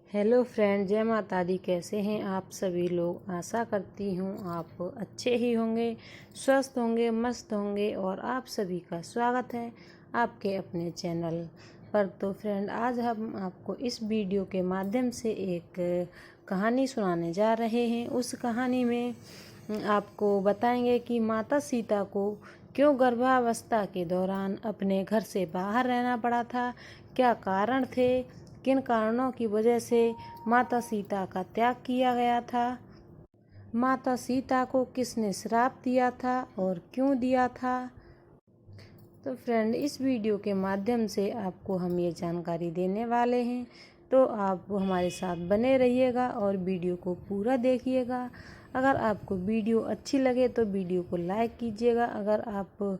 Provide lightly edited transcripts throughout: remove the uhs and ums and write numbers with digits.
Hello friend, जय माता दी। कैसे हैं आप सभी लोग। आशा करती हूँ आप अच्छे ही होंगे, स्वस्थ होंगे, मस्त होंगे। और आप सभी का स्वागत है आपके अपने चैनल पर। तो फ्रेंड, आज हम आपको इस वीडियो के माध्यम से एक कहानी सुनाने जा रहे हैं। उस कहानी में आपको बताएंगे कि माता सीता को क्यों गर्भावस्था के दौरान अपने घर से बाहर रहना पड़ा था, क्या कारण थे, किन कारणों की वजह से माता सीता का त्याग किया गया था, माता सीता को किसने श्राप दिया था और क्यों दिया था। तो फ्रेंड, इस वीडियो के माध्यम से आपको हम ये जानकारी देने वाले हैं, तो आप हमारे साथ बने रहिएगा और वीडियो को पूरा देखिएगा। अगर आपको वीडियो अच्छी लगे तो वीडियो को लाइक कीजिएगा। अगर आप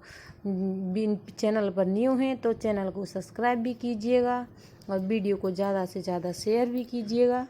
चैनल पर न्यू हैं तो चैनल को सब्सक्राइब भी कीजिएगा और वीडियो को ज़्यादा से ज़्यादा शेयर भी कीजिएगा।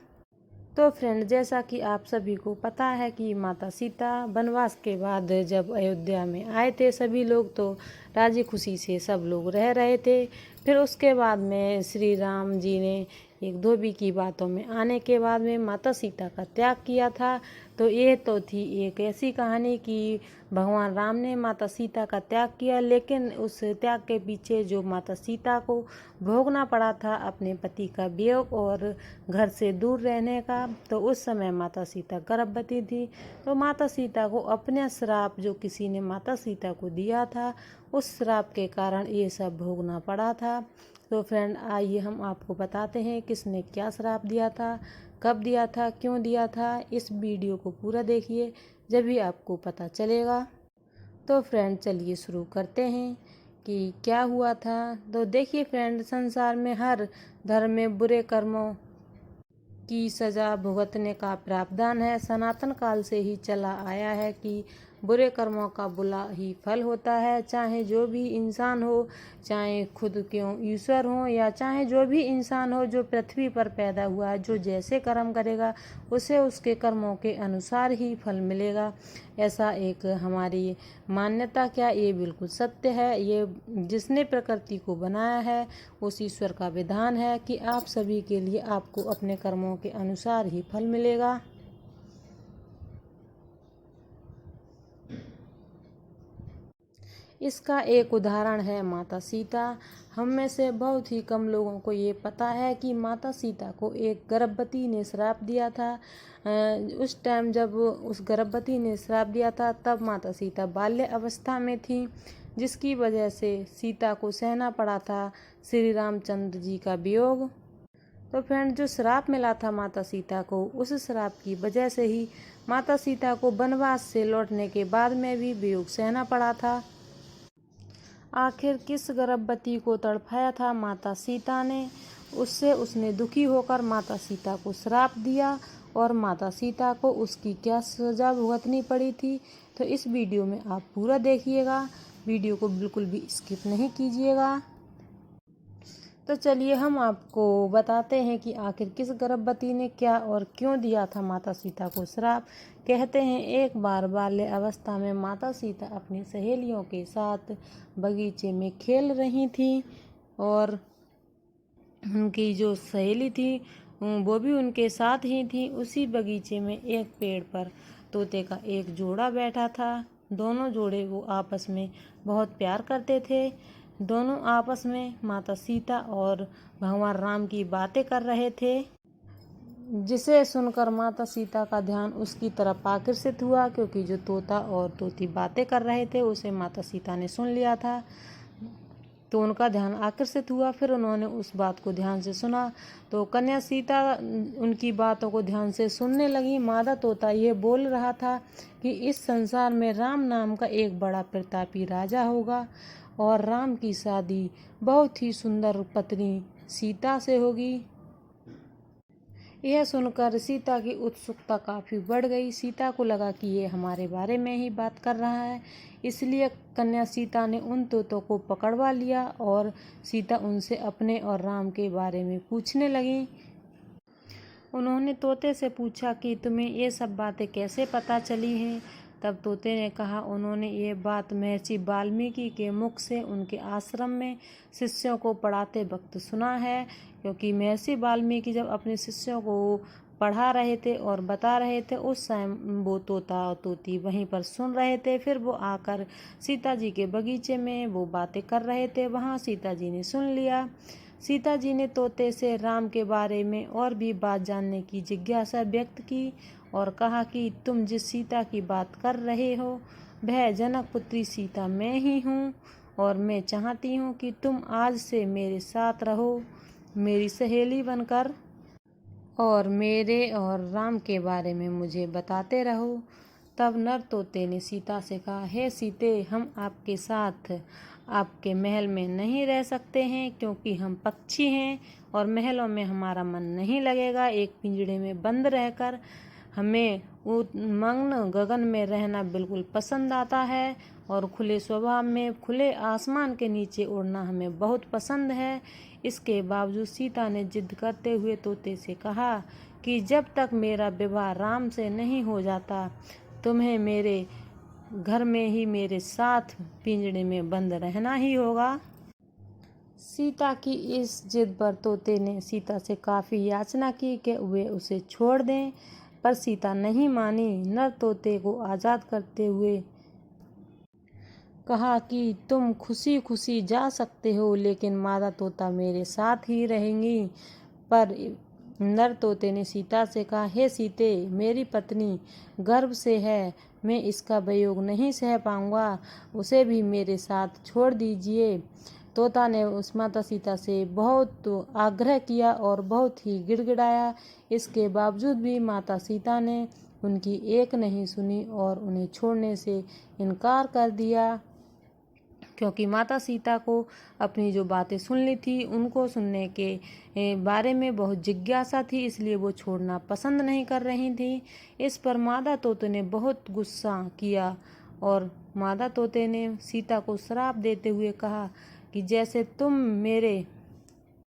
तो फ्रेंड, जैसा कि आप सभी को पता है कि माता सीता वनवास के बाद जब अयोध्या में आए थे सभी लोग, तो राजी खुशी से सब लोग रह रहे थे। फिर उसके बाद में श्री राम जी ने एक धोबी की बातों में आने के बाद में माता सीता का त्याग किया था। तो ये तो थी एक ऐसी कहानी कि भगवान राम ने माता सीता का त्याग किया, लेकिन उस त्याग के पीछे जो माता सीता को भोगना पड़ा था अपने पति का वियोग और घर से दूर रहने का, तो उस समय माता सीता गर्भवती थी। तो माता सीता को अपने श्राप जो किसी ने माता सीता को दिया था, उस श्राप के कारण ये सब भोगना पड़ा था। तो फ्रेंड, आइए हम आपको बताते हैं किसने क्या श्राप दिया था, कब दिया था, क्यों दिया था। इस वीडियो को पूरा देखिए, जब भी आपको पता चलेगा। तो फ्रेंड, चलिए शुरू करते हैं कि क्या हुआ था। तो देखिए फ्रेंड, संसार में हर धर्म में बुरे कर्मों की सजा भुगतने का प्रावधान है। सनातन काल से ही चला आया है कि बुरे कर्मों का बुरा ही फल होता है। चाहे जो भी इंसान हो, चाहे खुद क्यों ईश्वर हो, या चाहे जो भी इंसान हो जो पृथ्वी पर पैदा हुआ है, जो जैसे कर्म करेगा उसे उसके कर्मों के अनुसार ही फल मिलेगा। ऐसा एक हमारी मान्यता, क्या ये बिल्कुल सत्य है। ये जिसने प्रकृति को बनाया है उस ईश्वर का विधान है कि आप सभी के लिए आपको अपने कर्मों के अनुसार ही फल मिलेगा। इसका एक उदाहरण है माता सीता। हम में से बहुत ही कम लोगों को ये पता है कि माता सीता को एक गर्भवती ने श्राप दिया था। उस टाइम जब उस गर्भवती ने श्राप दिया था तब माता सीता बाल्य अवस्था में थी, जिसकी वजह से सीता को सहना पड़ा था श्री रामचंद्र जी का वियोग। तो फ्रेंड, जो श्राप मिला था माता सीता को, उस श्राप की वजह से ही माता सीता को वनवास से लौटने के बाद में भी वियोग सहना पड़ा था। आखिर किस गर्भवती को तड़पाया था माता सीता ने, उससे उसने दुखी होकर माता सीता को श्राप दिया और माता सीता को उसकी क्या सजा भुगतनी पड़ी थी। तो इस वीडियो में आप पूरा देखिएगा, वीडियो को बिल्कुल भी स्किप नहीं कीजिएगा। तो चलिए हम आपको बताते हैं कि आखिर किस गर्भवती ने क्या और क्यों दिया था माता सीता को श्राप। कहते हैं एक बार बाल्य अवस्था में माता सीता अपनी सहेलियों के साथ बगीचे में खेल रही थी और उनकी जो सहेली थी वो भी उनके साथ ही थी। उसी बगीचे में एक पेड़ पर तोते का एक जोड़ा बैठा था। दोनों जोड़े वो आपस में बहुत प्यार करते थे। दोनों आपस में माता सीता और भगवान राम की बातें कर रहे थे, जिसे सुनकर माता सीता का ध्यान उसकी तरफ आकर्षित हुआ, क्योंकि जो तोता और तोती बातें कर रहे थे उसे माता सीता ने सुन लिया था। तो उनका ध्यान आकर्षित हुआ। फिर उन्होंने उस बात को ध्यान से सुना। तो कन्या सीता उनकी बातों को ध्यान से सुनने लगी। मादा तोता ये बोल रहा था कि इस संसार में राम नाम का एक बड़ा प्रतापी राजा होगा और राम की शादी बहुत ही सुंदर पत्नी सीता से होगी। यह सुनकर सीता की उत्सुकता काफ़ी बढ़ गई। सीता को लगा कि ये हमारे बारे में ही बात कर रहा है, इसलिए कन्या सीता ने उन तोतों को पकड़वा लिया और सीता उनसे अपने और राम के बारे में पूछने लगी। उन्होंने तोते से पूछा कि तुम्हें ये सब बातें कैसे पता चली हैं। तब तोते ने कहा, उन्होंने ये बात महर्षि वाल्मीकि के मुख से उनके आश्रम में शिष्यों को पढ़ाते वक्त सुना है, क्योंकि महर्षि वाल्मीकि जब अपने शिष्यों को पढ़ा रहे थे और बता रहे थे, उस टाइम वो तोता और तोती वहीं पर सुन रहे थे। फिर वो आकर सीता जी के बगीचे में वो बातें कर रहे थे, वहाँ सीता जी ने सुन लिया। सीता जी ने तोते से राम के बारे में और भी बात जानने की जिज्ञासा व्यक्त की और कहा कि तुम जिस सीता की बात कर रहे हो वह जनक पुत्री सीता मैं ही हूँ, और मैं चाहती हूँ कि तुम आज से मेरे साथ रहो, मेरी सहेली बनकर, और मेरे और राम के बारे में मुझे बताते रहो। तब नर तोते ने सीता से कहा, हे सीते, हम आपके साथ आपके महल में नहीं रह सकते हैं, क्योंकि हम पक्षी हैं और महलों में हमारा मन नहीं लगेगा। एक पिंजड़े में बंद रहकर हमें मग्न गगन में रहना बिल्कुल पसंद आता है, और खुले स्वभाव में खुले आसमान के नीचे उड़ना हमें बहुत पसंद है। इसके बावजूद सीता ने जिद करते हुए तोते से कहा कि जब तक मेरा विवाह राम से नहीं हो जाता, तुम्हें मेरे घर में ही मेरे साथ पिंजड़े में बंद रहना ही होगा। सीता की इस जिद पर तोते ने सीता से काफ़ी याचना की कि वे उसे छोड़ दें, पर सीता नहीं मानी। नर तोते को आज़ाद करते हुए कहा कि तुम खुशी खुशी जा सकते हो, लेकिन मादा तोता मेरे साथ ही रहेंगी। पर नर तोते ने सीता से कहा, हे सीते, मेरी पत्नी गर्भ से है, मैं इसका वियोग नहीं सह पाऊंगा, उसे भी मेरे साथ छोड़ दीजिए। तोता ने उस माता सीता से बहुत आग्रह किया और बहुत ही गिड़गिड़ाया। इसके बावजूद भी माता सीता ने उनकी एक नहीं सुनी और उन्हें छोड़ने से इनकार कर दिया, क्योंकि माता सीता को अपनी जो बातें सुन ली थी उनको सुनने के बारे में बहुत जिज्ञासा थी, इसलिए वो छोड़ना पसंद नहीं कर रही थी। इस पर मादा तोते ने बहुत गुस्सा किया और मादा तोते ने सीता को श्राप देते हुए कहा कि जैसे तुम मेरे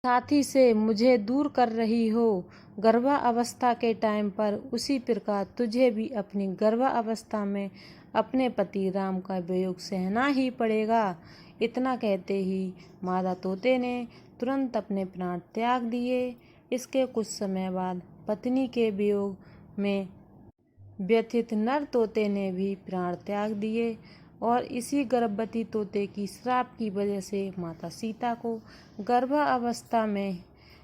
साथी से मुझे दूर कर रही हो गर्भावस्था के टाइम पर, उसी प्रकार तुझे भी अपनी गर्भावस्था में अपने पति राम का वियोग सहना ही पड़ेगा। इतना कहते ही मादा तोते ने तुरंत अपने प्राण त्याग दिए। इसके कुछ समय बाद पत्नी के वियोग में व्यथित नर तोते ने भी प्राण त्याग दिए, और इसी गर्भवती तोते की श्राप की वजह से माता सीता को गर्भावस्था में,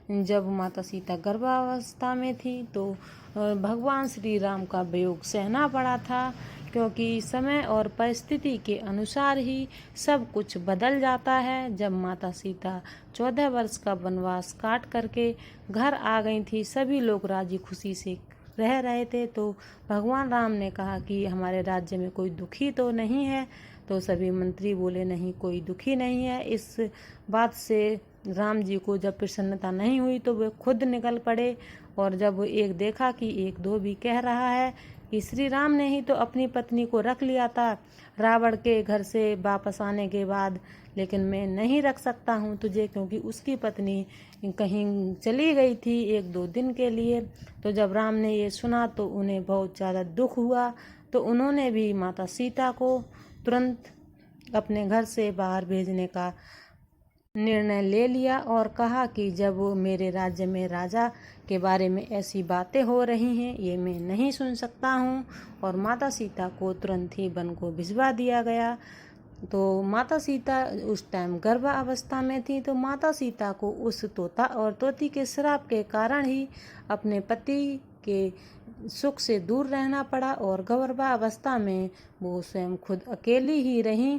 जब माता सीता गर्भावस्था में थी तो भगवान श्री राम का वियोग सहना पड़ा था, क्योंकि समय और परिस्थिति के अनुसार ही सब कुछ बदल जाता है। जब माता सीता 14 वर्ष का वनवास काट करके घर आ गई थी, सभी लोग राजी खुशी से रह रहे थे, तो भगवान राम ने कहा कि हमारे राज्य में कोई दुखी तो नहीं है। तो सभी मंत्री बोले, नहीं, कोई दुखी नहीं है। इस बात से राम जी को जब प्रसन्नता नहीं हुई तो वे खुद निकल पड़े, और जब एक देखा कि एक धोबी कह रहा है कि श्री राम ने ही तो अपनी पत्नी को रख लिया था रावण के घर से वापस आने के बाद, लेकिन मैं नहीं रख सकता हूँ तुझे, क्योंकि उसकी पत्नी कहीं चली गई थी 1-2 दिन के लिए। तो जब राम ने ये सुना तो उन्हें बहुत ज़्यादा दुख हुआ, तो उन्होंने भी माता सीता को तुरंत अपने घर से बाहर भेजने का निर्णय ले लिया और कहा कि जब मेरे राज्य में राजा के बारे में ऐसी बातें हो रही हैं, ये मैं नहीं सुन सकता हूँ। और माता सीता को तुरंत ही वन को भिजवा दिया गया। तो माता सीता उस टाइम गर्भावस्था में थी, तो माता सीता को उस तोता और तोती के श्राप के कारण ही अपने पति के सुख से दूर रहना पड़ा, और गर्भावस्था में वो स्वयं खुद अकेली ही रहीं।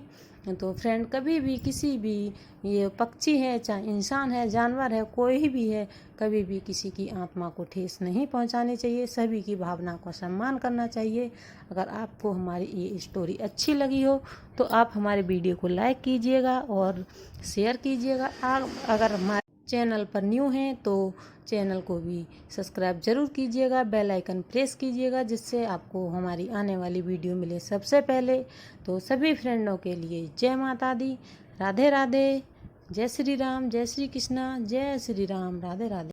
तो फ्रेंड, कभी भी किसी भी, ये पक्षी है चाहे इंसान है जानवर है कोई भी है, कभी भी किसी की आत्मा को ठेस नहीं पहुंचानी चाहिए, सभी की भावना का सम्मान करना चाहिए। अगर आपको हमारी ये स्टोरी अच्छी लगी हो तो आप हमारे वीडियो को लाइक कीजिएगा और शेयर कीजिएगा। आप अगर हमारे चैनल पर न्यू हैं तो चैनल को भी सब्सक्राइब जरूर कीजिएगा, बेल आइकन प्रेस कीजिएगा, जिससे आपको हमारी आने वाली वीडियो मिले सबसे पहले। तो सभी फ्रेंडों के लिए जय माता दी, राधे राधे, जय श्री राम, जय श्री कृष्णा, जय श्री राम, राधे राधे।